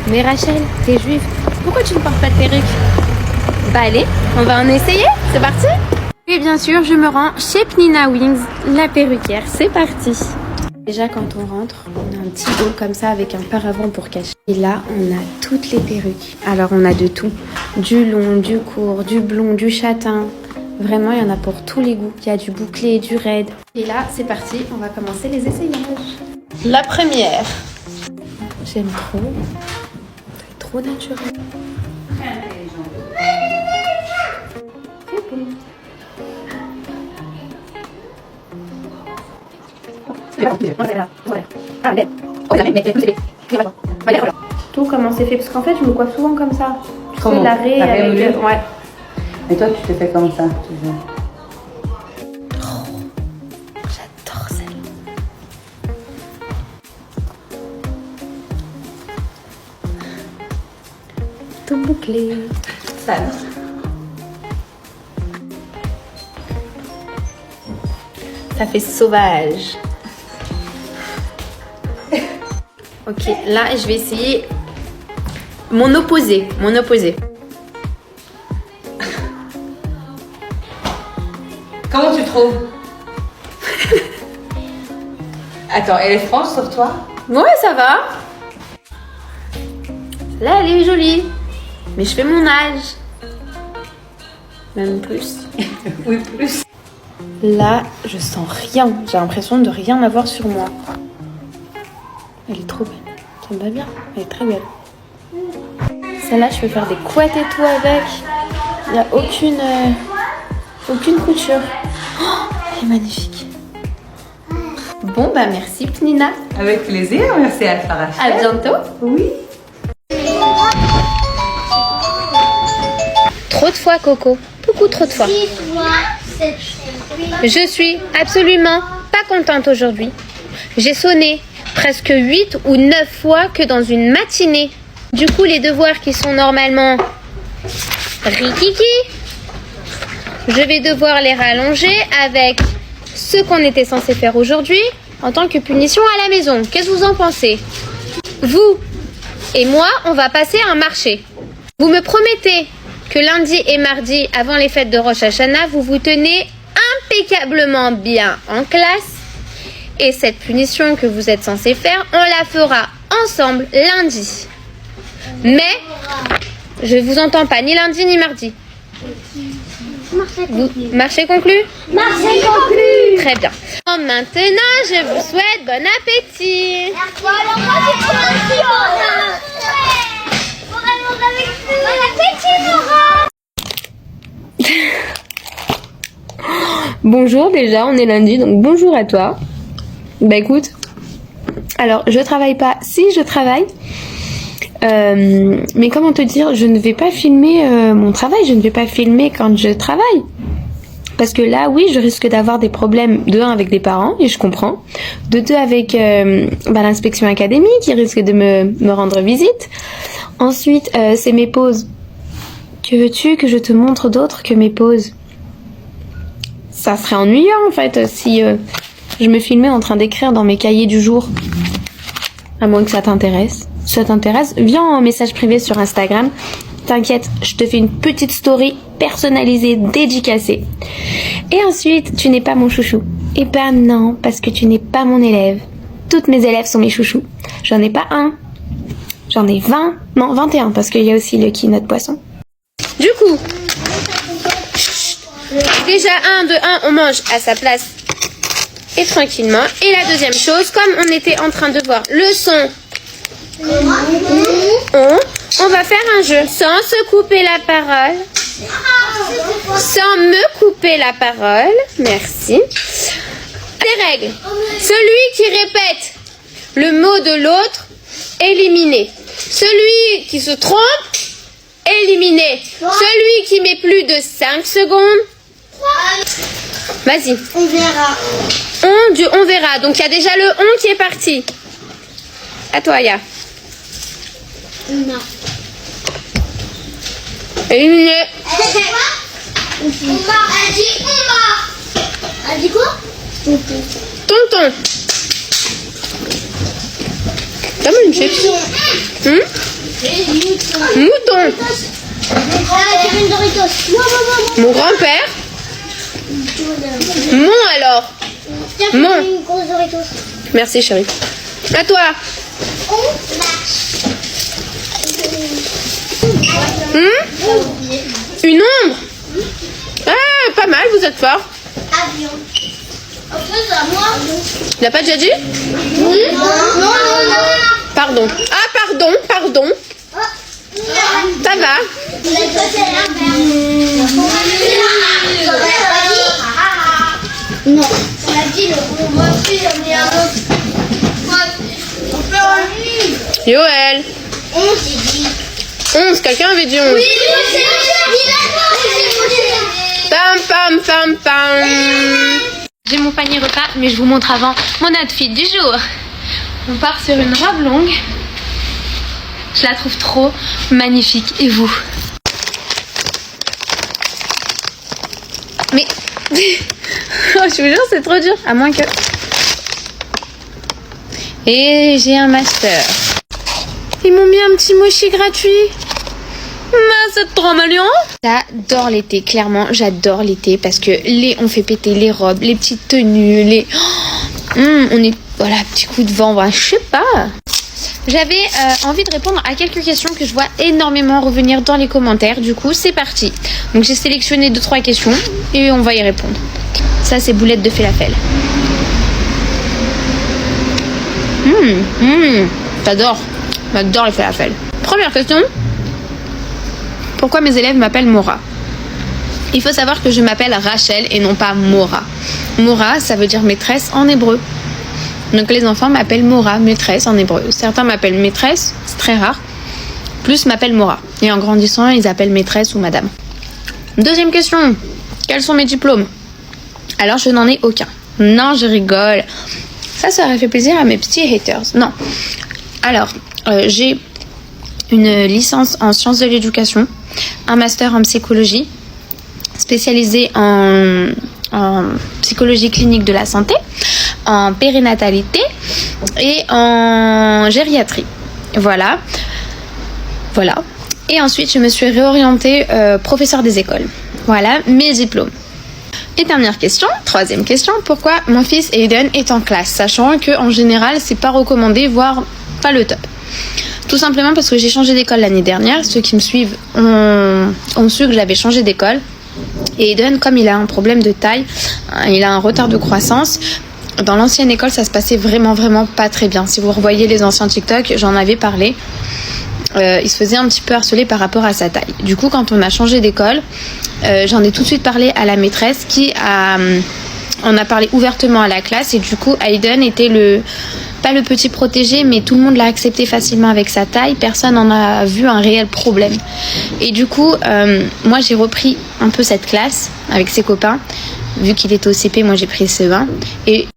Mais Rachel, t'es juive. Pourquoi tu ne portes pas de perruque? Bah allez, on va en essayer. C'est parti? Et bien sûr, je me rends chez Pnina Wings, la perruquière. C'est parti. Déjà, quand on rentre, on a un petit haut comme ça avec un paravent pour cacher. Et là, on a toutes les perruques. Alors, on a de tout. Du long, du court, du blond, du châtain. Vraiment, il y en a pour tous les goûts. Il y a du bouclé, du raide. Et là, c'est parti. On va commencer les essayages. La première. J'aime trop. C'est trop naturel. Tout comment c'est fait, parce qu'en fait je me coiffe souvent comme ça. Tu sais, l'arrêt avec... Ouais. Et toi tu te fais comme ça toujours. Oh, j'adore celle-là. Tout bouclé. Ça. Ça fait sauvage. Ok, là je vais essayer mon opposé. Comment tu trouves? Attends, elle est franche sur toi? Ouais, ça va. Là, elle est jolie. Mais je fais mon âge. Même plus. Oui, plus. Là, je sens rien. J'ai l'impression de rien avoir sur moi. Elle est trop belle. Ça me va bien. Elle est très belle. Celle-là, je peux faire des couettes et tout avec. Il n'y a aucune couture. Oh, elle est magnifique. Bon, bah merci Pnina. Avec plaisir, merci à Farah. À bientôt. Oui. Trop de fois, Coco. Beaucoup trop de fois. Je suis absolument pas contente aujourd'hui. J'ai sonné presque 8 ou 9 fois que dans une matinée. Du coup, les devoirs qui sont normalement rikiki, je vais devoir les rallonger avec ce qu'on était censé faire aujourd'hui en tant que punition à la maison. Qu'est-ce que vous en pensez? Vous et moi, on va passer un marché. Vous me promettez que lundi et mardi, avant les fêtes de Rosh Hashanah, vous vous tenez impeccablement bien en classe. Et cette punition que vous êtes censé faire, on la fera ensemble lundi. Mais je vous entends pas ni lundi ni mardi. Marché conclu? Marché conclu. Très bien. Maintenant, je vous souhaite bon appétit. Bon appétit, Nora. Bonjour déjà, on est lundi, donc bonjour à toi. Bah écoute, alors je travaille pas, si je travaille, mais comment te dire, je ne vais pas filmer mon travail, je ne vais pas filmer quand je travaille. Parce que là, oui, je risque d'avoir des problèmes, de 1 avec des parents, et je comprends. De 2 avec l'inspection académique, qui risque de me rendre visite. Ensuite, c'est mes pauses. Que veux-tu que je te montre d'autre que mes pauses? Ça serait ennuyant en fait si je me filmais en train d'écrire dans mes cahiers du jour. À moins que ça t'intéresse. Si ça t'intéresse, viens en message privé sur Instagram. T'inquiète, je te fais une petite story personnalisée, dédicacée. Et ensuite, tu n'es pas mon chouchou. Eh ben non, parce que tu n'es pas mon élève. Toutes mes élèves sont mes chouchous. J'en ai pas un. J'en ai 20. Non, 21, parce qu'il y a aussi le keynote poisson. Du coup, déjà 1, on mange à sa place et tranquillement. Et la deuxième chose, comme on était en train de voir le son, on va faire un jeu sans se couper la parole. Sans me couper la parole. Merci. Des règles. Celui qui répète le mot de l'autre, éliminé. Celui qui se trompe, éliminé. Celui qui met plus de 5 secondes. Vas-y. On verra. On verra. Donc il y a déjà le on qui est parti. À toi, Ya. Non. Éliminé. Elle dit quoi? Tonton. Comme une chips. Mouton. Kevin Doritos. Mon grand-père. Mon alors. Tiens, Mon. une grosse Doritos. Merci chérie. À toi. Une ombre. Ah, pas mal, vous êtes fort. Avion. En fait, à moi. Il n'a pas déjà dit? Oui. Non. Pardon. Ah, pardon. Ça va. Non. On a dit le moi aussi j'en ai un autre. On peut en lui. Yoël. 11 j'ai dit. 11, quelqu'un avait dit 11. Oui, c'est Pam. J'ai mon panier repas, mais je vous montre avant mon outfit du jour. On part sur une robe longue. Je la trouve trop magnifique. Et vous? Mais... oh, je vous jure, c'est trop dur. À moins que... Et j'ai un master. Ils m'ont mis un petit mochi gratuit. C'est trop mignon. J'adore l'été, clairement, j'adore l'été parce que on fait péter les robes, les petites tenues, on est, voilà, petit coup de vent, voilà, je sais pas. J'avais envie de répondre à quelques questions que je vois énormément revenir dans les commentaires, du coup, c'est parti. Donc j'ai sélectionné 2-3 questions et on va y répondre. Ça, c'est boulette de falafel. J'adore les falafels. Première question. Pourquoi mes élèves m'appellent Mora? Il faut savoir que je m'appelle Rachel et non pas Mora. Mora, ça veut dire maîtresse en hébreu. Donc les enfants m'appellent Mora, maîtresse en hébreu. Certains m'appellent maîtresse, c'est très rare. Plus m'appellent Mora. Et en grandissant, ils appellent maîtresse ou madame. Deuxième question. Quels sont mes diplômes? Alors je n'en ai aucun. Non, je rigole. Ça aurait fait plaisir à mes petits haters. Non. Alors, j'ai une licence en sciences de l'éducation, un master en psychologie, spécialisé en psychologie clinique de la santé, en périnatalité et en gériatrie. Voilà. Et ensuite, je me suis réorientée professeur des écoles. Voilà mes diplômes. Et dernière question, troisième question, pourquoi mon fils Aiden est en classe, sachant qu'en général, c'est pas recommandé, voire pas le top. Tout simplement parce que j'ai changé d'école l'année dernière. Ceux qui me suivent ont su que j'avais changé d'école. Et Aiden, comme il a un problème de taille, il a un retard de croissance. Dans l'ancienne école, ça se passait vraiment pas très bien. Si vous revoyez les anciens TikTok, j'en avais parlé. Il se faisait un petit peu harceler par rapport à sa taille. Du coup, quand on a changé d'école, j'en ai tout de suite parlé à la maîtresse on a parlé ouvertement à la classe. Et du coup, Aiden était pas le petit protégé, mais tout le monde l'a accepté facilement avec sa taille. Personne n'en a vu un réel problème. Et du coup, moi, j'ai repris un peu cette classe avec ses copains. Vu qu'il était au CP, moi, j'ai pris le CE1. Et